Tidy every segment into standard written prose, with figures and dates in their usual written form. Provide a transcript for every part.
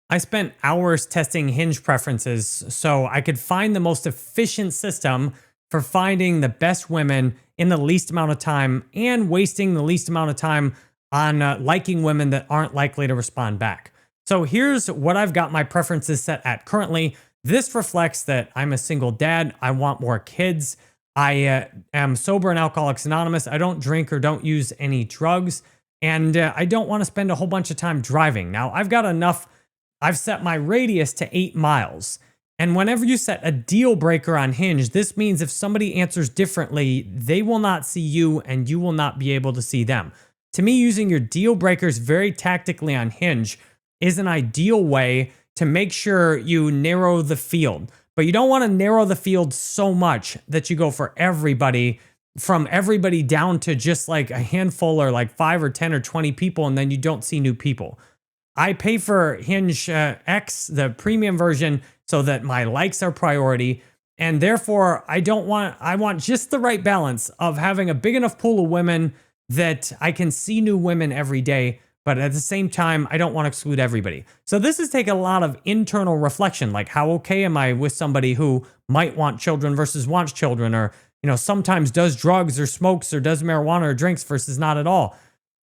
I spent hours testing Hinge preferences so I could find the most efficient system for finding the best women in the least amount of time and wasting the least amount of time on liking women that aren't likely to respond back. So here's what I've got my preferences set at currently. This reflects that I'm a single dad. I want more kids. I am sober and Alcoholics Anonymous. I don't drink or don't use any drugs. And I don't want to spend a whole bunch of time driving. Now, I've set my radius to 8 miles. And whenever you set a deal breaker on Hinge, this means if somebody answers differently, they will not see you and you will not be able to see them. To me, using your deal breakers very tactically on Hinge is an ideal way to make sure you narrow the field. But you don't want to narrow the field so much that you go for everybody, from everybody down to just like a handful or like 5 or 10 or 20 people, and then you don't see new people. I pay for Hinge X, the premium version, so that my likes are priority. And therefore, I want just the right balance of having a big enough pool of women that I can see new women every day. But at the same time, I don't want to exclude everybody. So this has taken a lot of internal reflection, like how okay am I with somebody who might want children versus wants children, or, sometimes does drugs or smokes or does marijuana or drinks versus not at all.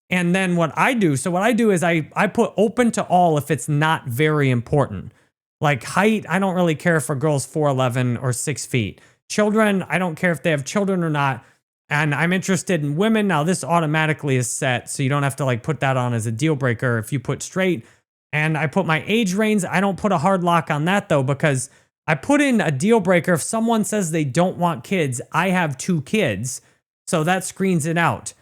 And then what I do is I put open to all if it's not very important. Like height, I don't really care if a girl's 4'11" or 6 feet. Children, I don't care if they have children or not. And I'm interested in women. Now, this automatically is set, so you don't have to like put that on as a deal breaker if you put straight. And I put my age range. I don't put a hard lock on that though, because I put in a deal breaker. If someone says they don't want kids, I have 2 kids. So that screens it out.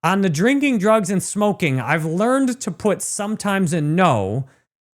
On the drinking, drugs, and smoking, I've learned to put sometimes a no,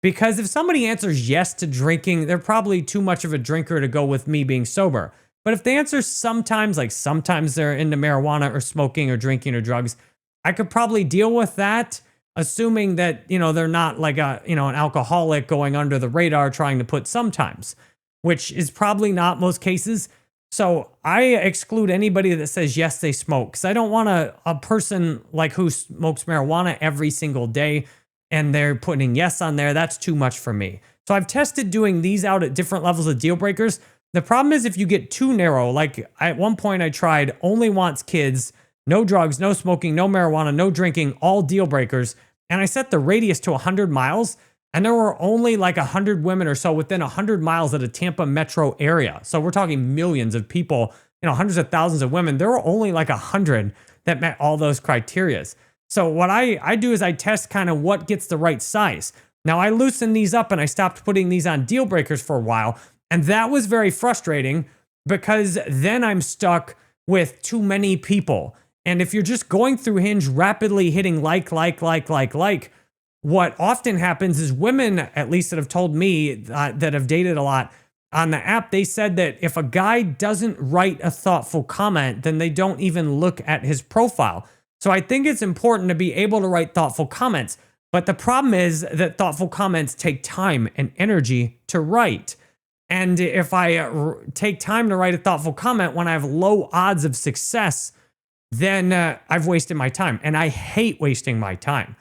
because if somebody answers yes to drinking, they're probably too much of a drinker to go with me being sober. But if they answer sometimes, like sometimes they're into marijuana or smoking or drinking or drugs, I could probably deal with that, assuming that, they're not like an alcoholic going under the radar trying to put sometimes, which is probably not most cases. So I exclude anybody that says yes, they smoke, because I don't want a person like who smokes marijuana every single day and they're putting yes on there. That's too much for me. So I've tested doing these out at different levels of deal breakers. The problem is if you get too narrow, like at one point I tried only wants kids, no drugs, no smoking, no marijuana, no drinking, all deal breakers. And I set the radius to 100 miles. And there were only like 100 women or so within 100 miles of the Tampa metro area. So we're talking millions of people, hundreds of thousands of women. There were only like 100 that met all those criterias. So what I do is I test kind of what gets the right size. Now I loosened these up and I stopped putting these on deal breakers for a while. And that was very frustrating because then I'm stuck with too many people. And if you're just going through Hinge rapidly hitting like, what often happens is women, at least that have told me that have dated a lot on the app, they said that if a guy doesn't write a thoughtful comment, then they don't even look at his profile. So I think it's important to be able to write thoughtful comments. But the problem is that thoughtful comments take time and energy to write. And if I take time to write a thoughtful comment when I have low odds of success, then I've wasted my time. And I hate wasting my time.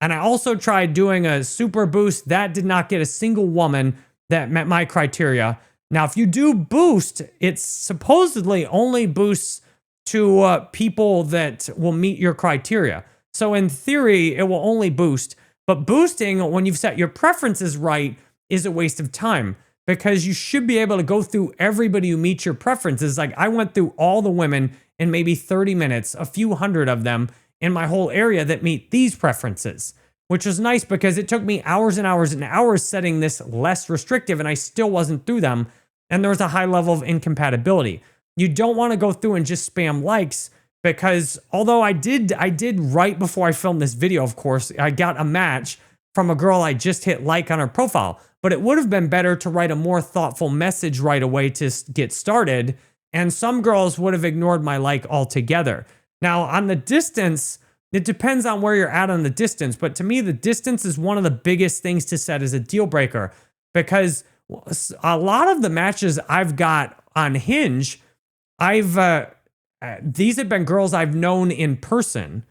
And I also tried doing a super boost. That did not get a single woman that met my criteria. Now, if you do boost, it supposedly only boosts to people that will meet your criteria. So in theory, it will only boost. But boosting, when you've set your preferences right, is a waste of time, because you should be able to go through everybody who meets your preferences. Like I went through all the women in maybe 30 minutes, a few hundred of them in my whole area that meet these preferences, which was nice because it took me hours and hours and hours setting this less restrictive and I still wasn't through them. And there was a high level of incompatibility. You don't want to go through and just spam likes, because although I did right before I filmed this video, of course, I got a match from a girl I just hit like on her profile, but it would have been better to write a more thoughtful message right away to get started. And some girls would have ignored my like altogether. Now, on the distance, it depends on where you're at on the distance. But to me, the distance is one of the biggest things to set as a deal breaker, because a lot of the matches I've got on Hinge, these have been girls I've known in person.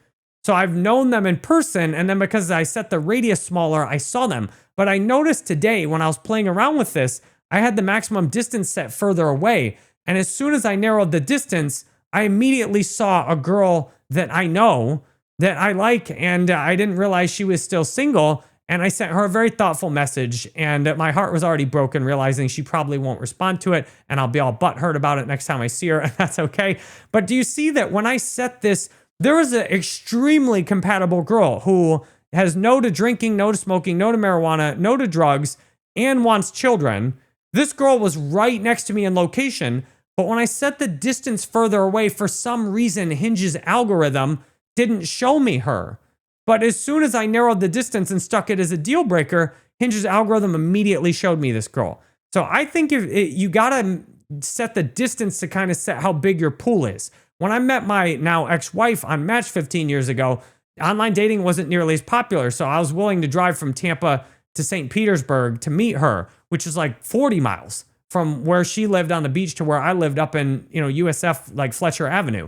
So I've known them in person, and then because I set the radius smaller, I saw them. But I noticed today when I was playing around with this, I had the maximum distance set further away. And as soon as I narrowed the distance, I immediately saw a girl that I know that I like, and I didn't realize she was still single. And I sent her a very thoughtful message, and my heart was already broken, realizing she probably won't respond to it, and I'll be all butthurt about it next time I see her, and that's okay. But do you see that when I set this, there was an extremely compatible girl who has no to drinking, no to smoking, no to marijuana, no to drugs, and wants children. This girl was right next to me in location, but when I set the distance further away, for some reason, Hinge's algorithm didn't show me her. But as soon as I narrowed the distance and stuck it as a deal breaker, Hinge's algorithm immediately showed me this girl. So I think you gotta set the distance to kind of set how big your pool is. When I met my now ex-wife on Match 15 years ago, online dating wasn't nearly as popular. So I was willing to drive from Tampa to St. Petersburg to meet her, which is like 40 miles from where she lived on the beach to where I lived up in, USF, like Fletcher Avenue.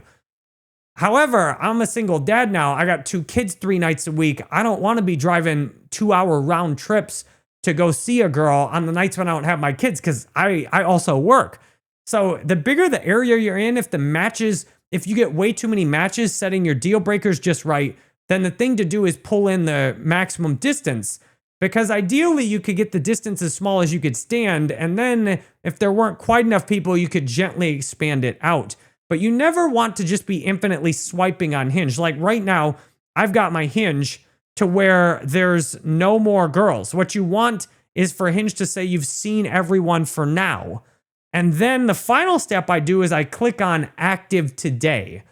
However, I'm a single dad now. I got 2 kids 3 nights a week. I don't want to be driving 2-hour round trips to go see a girl on the nights when I don't have my kids, because I also work. So the bigger the area you're in, if you get way too many matches, setting your deal breakers just right, then the thing to do is pull in the maximum distance. Because ideally, you could get the distance as small as you could stand, and then if there weren't quite enough people, you could gently expand it out. But you never want to just be infinitely swiping on Hinge. Like right now, I've got my Hinge to where there's no more girls. What you want is for Hinge to say you've seen everyone for now. And then the final step I do is I click on active today.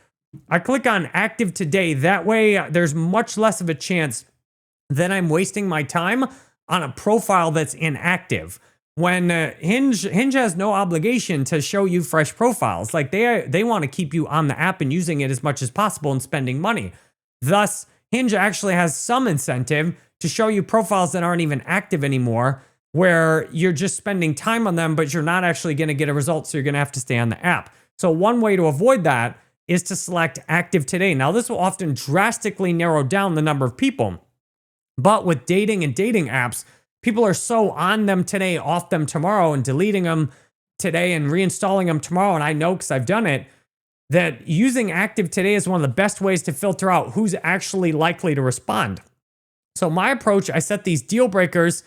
I click on active today. That way, there's much less of a chance that I'm wasting my time on a profile that's inactive. When Hinge has no obligation to show you fresh profiles. Like they want to keep you on the app and using it as much as possible and spending money. Thus, Hinge actually has some incentive to show you profiles that aren't even active anymore, where you're just spending time on them, but you're not actually going to get a result, so you're going to have to stay on the app. So one way to avoid that is to select active today. Now, this will often drastically narrow down the number of people. But with dating and dating apps, people are so on them today, off them tomorrow, and deleting them today and reinstalling them tomorrow. And I know because I've done it, that using active today is one of the best ways to filter out who's actually likely to respond. So my approach, I set these deal breakers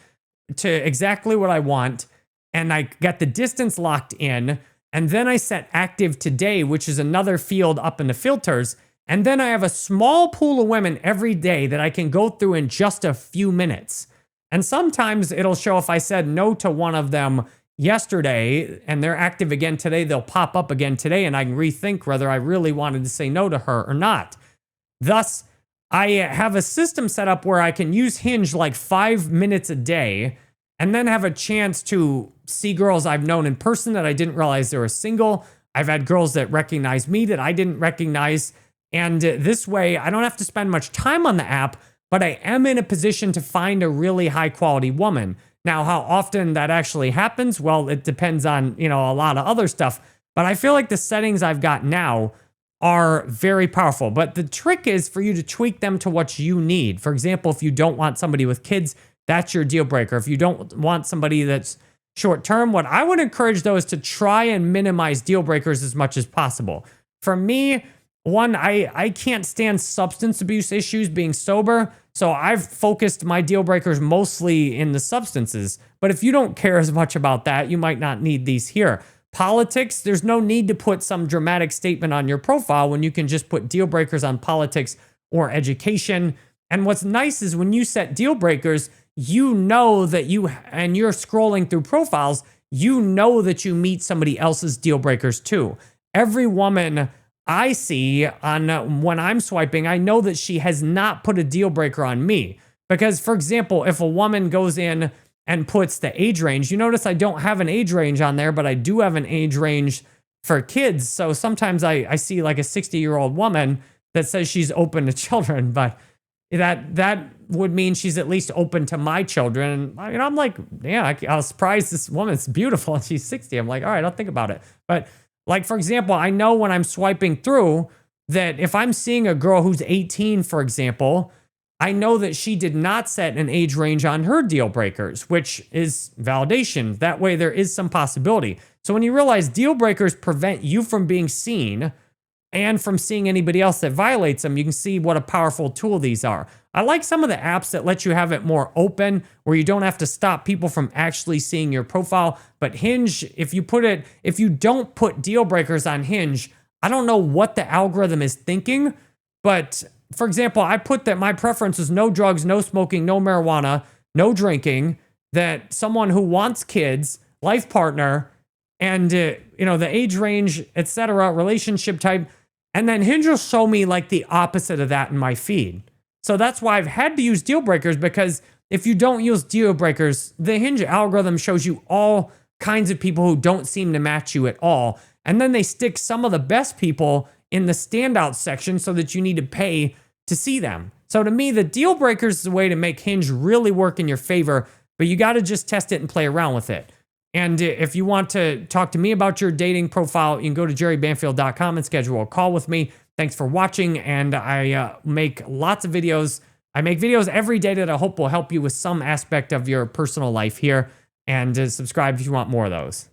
to exactly what I want, and I got the distance locked in. And then I set active today, which is another field up in the filters. And then I have a small pool of women every day that I can go through in just a few minutes. And sometimes it'll show if I said no to one of them yesterday and they're active again today, they'll pop up again today, and I can rethink whether I really wanted to say no to her or not. Thus, I have a system set up where I can use Hinge like 5 minutes a day and then have a chance to see girls I've known in person that I didn't realize they were single. I've had girls that recognize me that I didn't recognize. And this way, I don't have to spend much time on the app, but I am in a position to find a really high quality woman. Now, how often that actually happens? Well, it depends on, a lot of other stuff. But I feel like the settings I've got now are very powerful. But the trick is for you to tweak them to what you need. For example, if you don't want somebody with kids, that's your deal breaker. If you don't want somebody that's short term, what I would encourage though is to try and minimize deal breakers as much as possible. For me, one, I can't stand substance abuse issues being sober. So I've focused my deal breakers mostly in the substances. But if you don't care as much about that, you might not need these here. Politics, there's no need to put some dramatic statement on your profile when you can just put deal breakers on politics or education. And what's nice is when you set deal breakers, you know that and you're scrolling through profiles, you know that you meet somebody else's deal breakers too. Every woman I see when I'm swiping, I know that she has not put a deal breaker on me. Because, for example, if a woman goes in and puts the age range, you notice I don't have an age range on there, but I do have an age range for kids. So sometimes I see like a 60-year-old woman that says she's open to children, but that would mean she's at least open to my children. And I'm like, yeah, I was surprised this woman's beautiful and she's 60. I'm like, all right, I'll think about it. But like, for example, I know when I'm swiping through that if I'm seeing a girl who's 18, for example, I know that she did not set an age range on her deal breakers, which is validation. That way, there is some possibility. So when you realize deal breakers prevent you from being seen and from seeing anybody else that violates them, you can see what a powerful tool these are. I like some of the apps that let you have it more open, where you don't have to stop people from actually seeing your profile. But Hinge, if you don't put deal breakers on Hinge, I don't know what the algorithm is thinking. But for example, I put that my preference is no drugs, no smoking, no marijuana, no drinking, that someone who wants kids, life partner, and the age range, etc., relationship type. And then Hinge will show me like the opposite of that in my feed. So that's why I've had to use deal breakers, because if you don't use deal breakers, the Hinge algorithm shows you all kinds of people who don't seem to match you at all. And then they stick some of the best people in the standout section so that you need to pay to see them. So to me, the deal breakers is a way to make Hinge really work in your favor, but you got to just test it and play around with it. And if you want to talk to me about your dating profile, you can go to jerrybanfield.com and schedule a call with me. Thanks for watching. And I make lots of videos. I make videos every day that I hope will help you with some aspect of your personal life here. And subscribe if you want more of those.